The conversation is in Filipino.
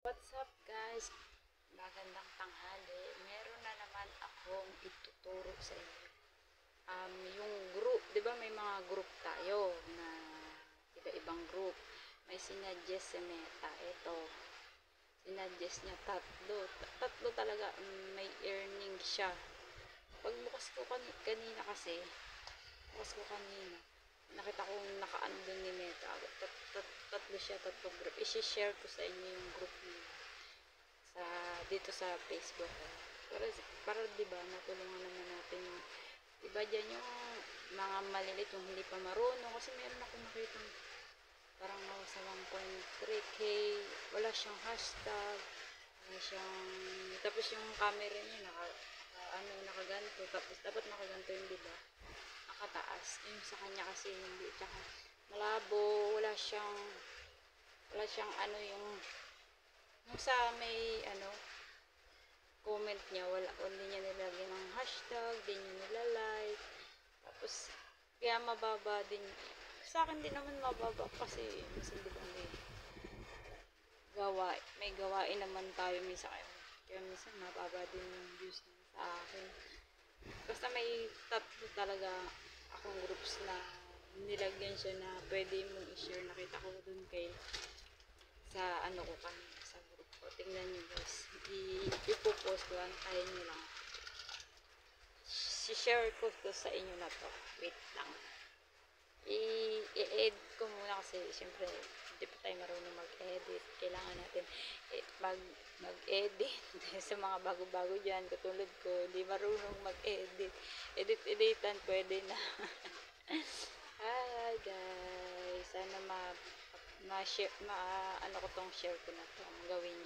What's up guys? Magandang tanghali. Meron na naman akong ituturo sa inyo. Yung group, 'di ba may mga group tayo na iba-ibang group. May sinuggest si Meta. Ito, sinuggest niya tatlo. Tatlo talaga, may earning siya. Pagbukas ko kanina kasi, bukas ko kanina, nakita kong nakaano dun ni Meta. Tatlo siya, tatlong group. I-share ko sa inyo yung group niya sa dito sa Facebook. Para 'di ba natulungan naman natin yung iba diyan, yung mga malilit, yung hindi pa marunong, kasi meron akong nakita parang sa 1.3k, wala siyang hashtag, wala siyang, tapos yung camera niya nakaganto, tapos dapat nakaganto yung, 'di ba, nakataas. Yung sa kanya kasi hindi, tsaka malabo, wala siyang yung sa may comment niya, hindi niya nilagyan ng hashtag, hindi niya nilalike, tapos kaya mababa din. Sa akin din naman mababa kasi minsan, di ba, may gawain naman tayo minsan, kaya minsan mababa din yung views niya sa akin. Basta may tatlo talaga akong groups na nilagyan siya na pwede mong i-share. Nakita ko dun sa ko kanina sa group ko. Tingnan nyo guys, ipopost ko, antayin nyo lang, share ko to sa inyo na to. Wait lang, i-edit ko muna kasi syempre hindi pa tayo marunong mag-edit. Kailangan natin mag-edit sa mga bago-bago dyan katulad ko, hindi marunong mag-edit. Editan pwede na. Hi guys, sana ma-share, ko tong share ko na to, gawin